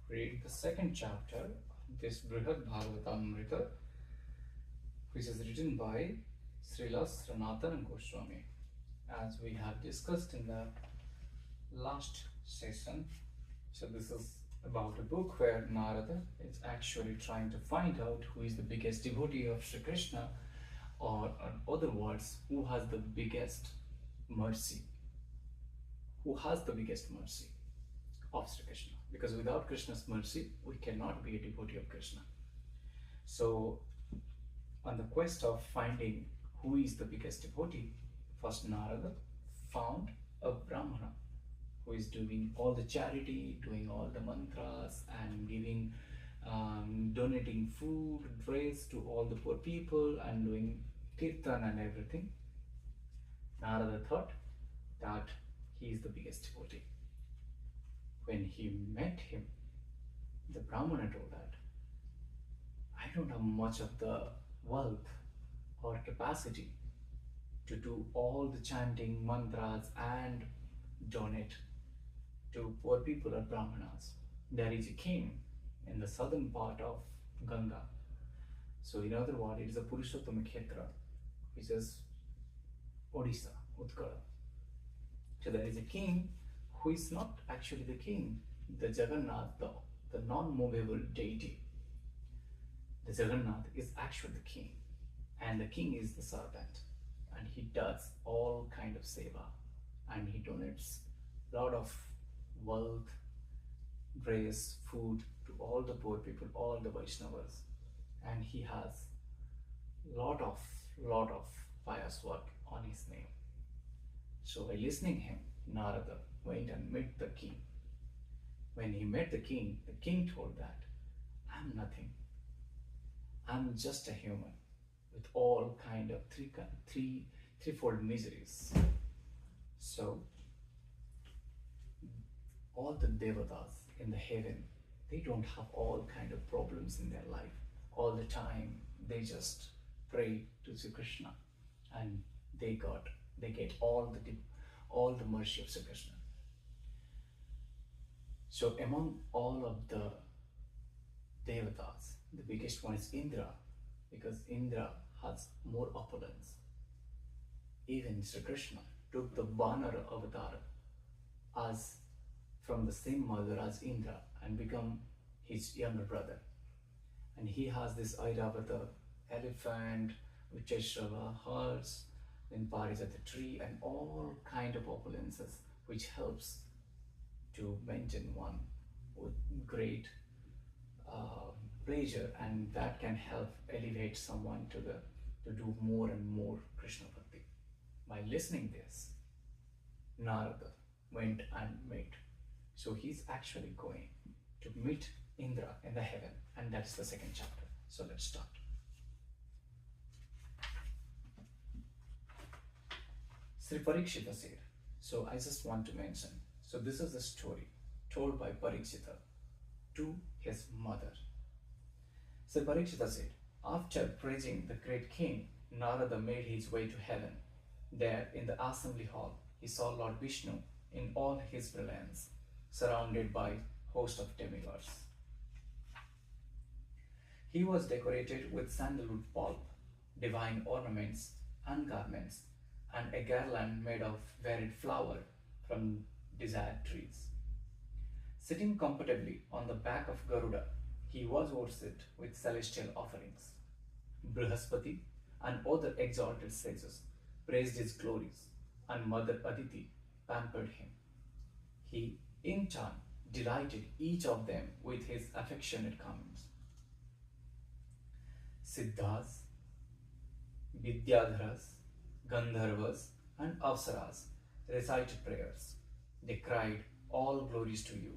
read the second chapter of this Brihad Bhagavatam, which is written by Srila Sanatana Goswami. As we have discussed in the last session, so this is about a book where Narada is actually trying to find out who is the biggest devotee of Sri Krishna, or in other words, who has the biggest mercy. Who has the biggest mercy of Sri Krishna? Because without Krishna's mercy, we cannot be a devotee of Krishna. So, on the quest of finding who is the biggest devotee, first Narada found a Brahmana who is doing all the charity, doing all the mantras, and giving, donating food, dress to all the poor people, and doing kirtan and everything. Narada thought that he is the biggest devotee. When he met him, the Brahmana told that, I don't have much of the wealth or capacity to do all the chanting, mantras, and donate to poor people or Brahmanas. There is a king in the southern part of Ganga. So in other words, it is a Purushottama Kshetra, which is Odisha, Utkala. So there is a king who is not actually the king, the Jagannath, the non-movable deity. The Jagannath is actually the king, and the king is the servant, and he does all kind of seva, and he donates a lot of wealth, dress, food to all the poor people, all the Vaishnavas, and he has lot of pious work on his name. So by listening him, Narada went and met the king. When he met the king told that, I'm nothing. I'm just a human with all kind of threefold miseries. So all the devatas in the heaven, they don't have all kind of problems in their life. All the time they just pray to Sri Krishna, and they get all the mercy of Sri Krishna. So among all of the devatas, the biggest one is Indra, because Indra has more opulence. Even Sri Krishna took the Vanara avatar as from the same mother as Indra and become his younger brother. And he has this Airavata, elephant, Ucheshrava, horse, then Parijata tree, and all kind of opulences, which helps to maintain one with great pleasure, and that can help elevate someone to do more and more Krishna Bhakti. By listening this, Narada went and met. So he's actually going to meet Indra in the heaven, and that's the second chapter. So let's start. Sri Parikshita said, so I just want to mention, so this is the story told by Parikshita to his mother. Sri Parikshita said, after praising the great king, Narada made his way to heaven. There in the assembly hall, he saw Lord Vishnu in all his brilliance, surrounded by a host of demigods. He was decorated with sandalwood pulp, divine ornaments and garments, and a garland made of varied flower from desired trees. Sitting comfortably on the back of Garuda, he was worshipped with celestial offerings. Brihaspati and other exalted sages praised his glories, and Mother Aditi pampered him. He, in turn, delighted each of them with his affectionate comments. Siddhas, Vidyadharas, Gandharvas, and Apsaras recited prayers. They cried, all glories to you,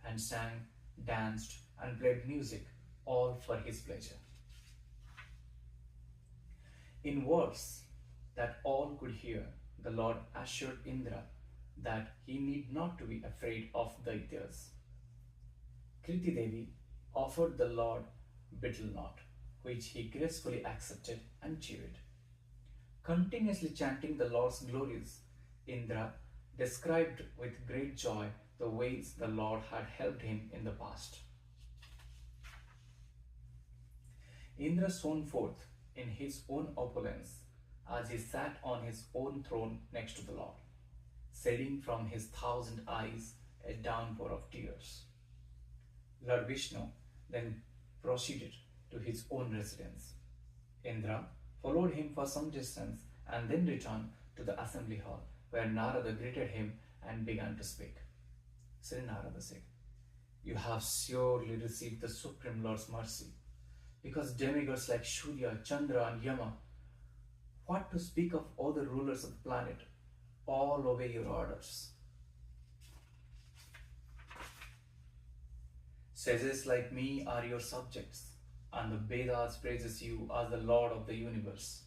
and sang, danced, and played music, all for his pleasure. In words that all could hear, the Lord assured Indra that he need not to be afraid of Daityas. Kriti Devi offered the Lord betel nut, which he gracefully accepted and chewed. Continuously chanting the Lord's glories, Indra described with great joy the ways the Lord had helped him in the past. Indra shone forth in his own opulence as he sat on his own throne next to the Lord, shedding from his 1,000 eyes a downpour of tears. Lord Vishnu then proceeded to his own residence. Indra followed him for some distance and then returned to the assembly hall where Narada greeted him and began to speak. Sri Narada said, "You have surely received the Supreme Lord's mercy, because demigods like Surya, Chandra and Yama, what to speak of all the rulers of the planet, all obey your orders. Sages like me are your subjects, and the Vedas praises you as the Lord of the universe,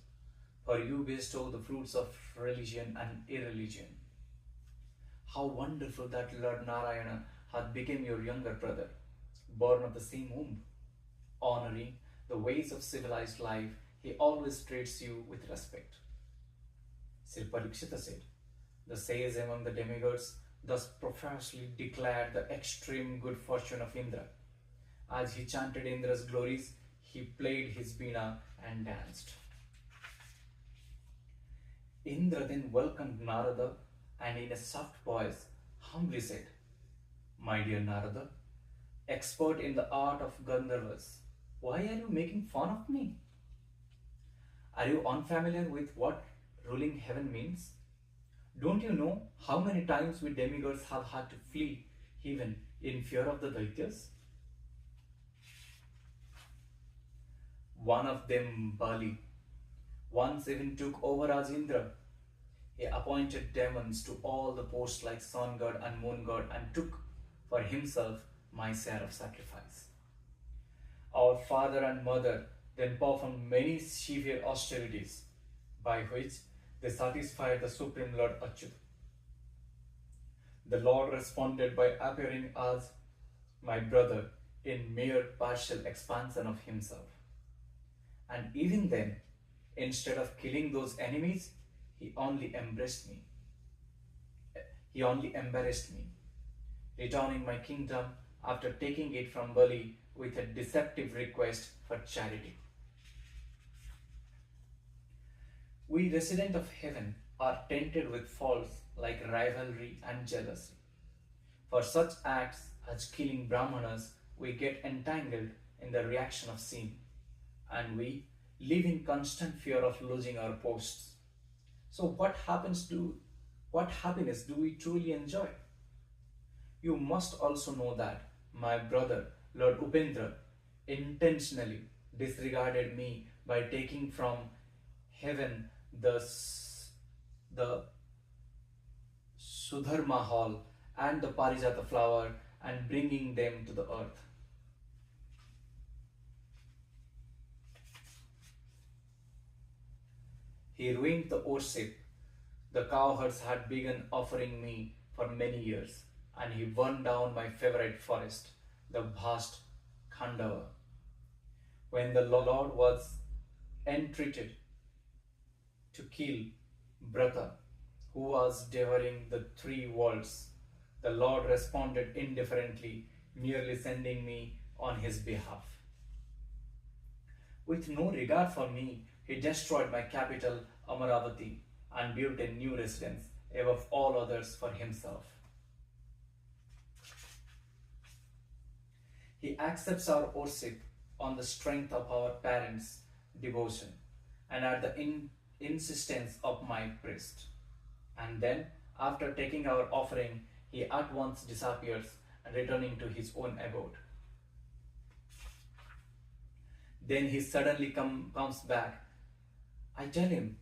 for you bestow the fruits of religion and irreligion. How wonderful that Lord Narayana hath become your younger brother, born of the same womb. Honoring the ways of civilized life, he always treats you with respect." Sri Parikshita said, "The sage among the demigods thus profusely declared the extreme good fortune of Indra. As he chanted Indra's glories, he played his veena and danced." Indra then welcomed Narada and in a soft voice humbly said, "My dear Narada, expert in the art of Gandharvas, why are you making fun of me? Are you unfamiliar with what ruling heaven means? Don't you know how many times we demigods have had to flee even in fear of the Daityas? One of them, Bali, once even took over as Indra. He appointed demons to all the posts like sun god and moon god and took for himself my share of sacrifice. Our father and mother then performed many severe austerities by which they satisfied the Supreme Lord Achyuta. The Lord responded by appearing as my brother in mere partial expansion of himself. And even then, instead of killing those enemies, he only embraced me. He only embarrassed me, returning my kingdom after taking it from Bali with a deceptive request for charity. We residents of heaven are tainted with faults like rivalry and jealousy. For such acts as killing Brahmanas, we get entangled in the reaction of sin, and we live in constant fear of losing our posts. So what happiness do we truly enjoy? You must also know that my brother, Lord Upendra, intentionally disregarded me by taking from heaven the Sudharma hall and the Parijata flower and bringing them to the earth. He ruined the worship the cowherds had begun offering me for many years, and he burned down my favorite forest, the vast Khandava. When the Lord was entreated to kill Brata, who was devouring the 3 worlds, the Lord responded indifferently, merely sending me on his behalf. With no regard for me, he destroyed my capital, Amaravati, and built a new residence above all others for himself. He accepts our worship on the strength of our parents' devotion and at the insistence of my priest. And then, after taking our offering, he at once disappears and returning to his own abode. Then he suddenly comes back. I tell him,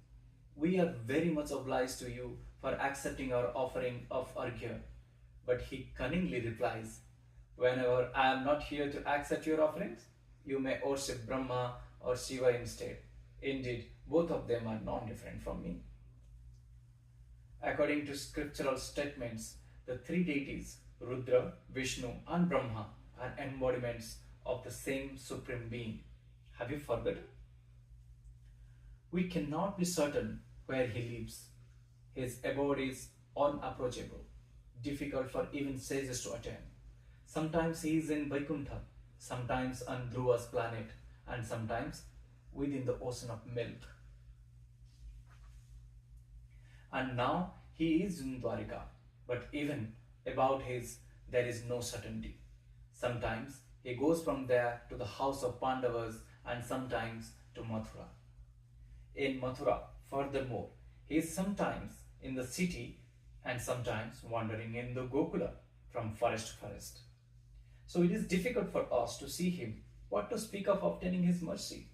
we are very much obliged to you for accepting our offering of Arghya. But he cunningly replies, whenever I am not here to accept your offerings, you may worship Brahma or Shiva instead. Indeed, both of them are non-different from me. According to scriptural statements, the 3 deities, Rudra, Vishnu and Brahma, are embodiments of the same Supreme Being. Have you forgotten? We cannot be certain where he lives. His abode is unapproachable, difficult for even sages to attain. Sometimes he is in Vaikuntha, sometimes on Dhruva's planet, and sometimes within the ocean of milk. And now he is in Dwarika, but even about his there is no certainty. Sometimes he goes from there to the house of Pandavas and sometimes to Mathura. In Mathura, furthermore, he is sometimes in the city and sometimes wandering in the Gokula from forest to forest. So it is difficult for us to see him, what to speak of obtaining his mercy.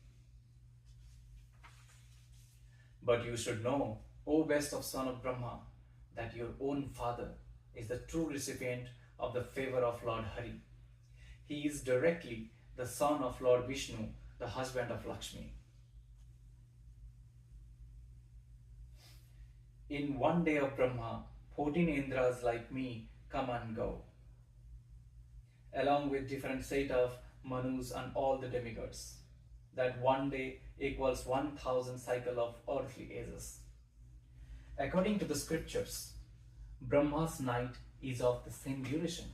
But you should know, O best of son of Brahma, that your own father is the true recipient of the favor of Lord Hari. He is directly the son of Lord Vishnu, the husband of Lakshmi. In one day of Brahma, 14 Indras like me come and go, along with different set of Manus and all the demigods. That one day equals 1,000 cycle of earthly ages. According to the scriptures, Brahma's night is of the same duration.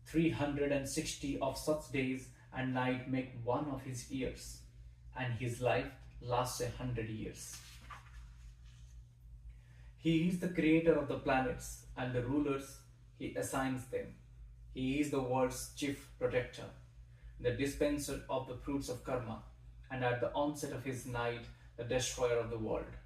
360 of such days and night make one of his years, and his life lasts 100 years. He is the creator of the planets and the rulers he assigns them. He is the world's chief protector, the dispenser of the fruits of karma, and at the onset of his night, the destroyer of the world.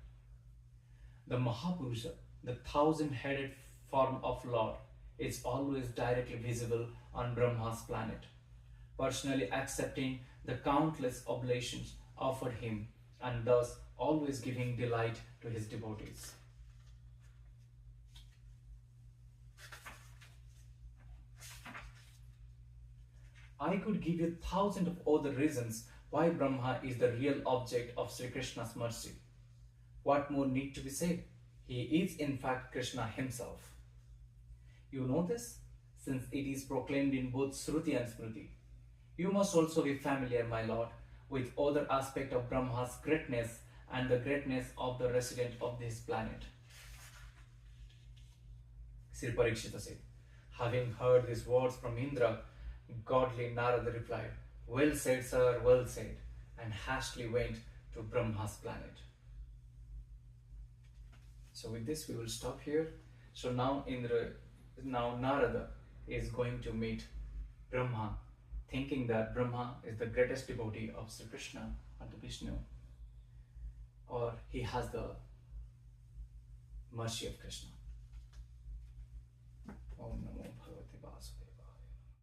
The Mahapurusha, the 1,000-headed form of Lord, is always directly visible on Brahma's planet, personally accepting the countless oblations offered him and thus always giving delight to his devotees. I could give you thousands of other reasons why Brahma is the real object of Sri Krishna's mercy. What more need to be said? He is in fact Krishna himself. You know this, since it is proclaimed in both Shruti and Smriti. You must also be familiar, my lord, with other aspect of Brahma's greatness and the greatness of the resident of this planet. Sri Parikshita said, having heard these words from Indra, godly Narada replied, well said, sir, well said, and hastily went to Brahma's planet. So with this we will stop here. So now Narada is going to meet Brahma, thinking that Brahma is the greatest devotee of Sri Krishna or the Vishnu, or he has the mercy of Krishna. Om Namo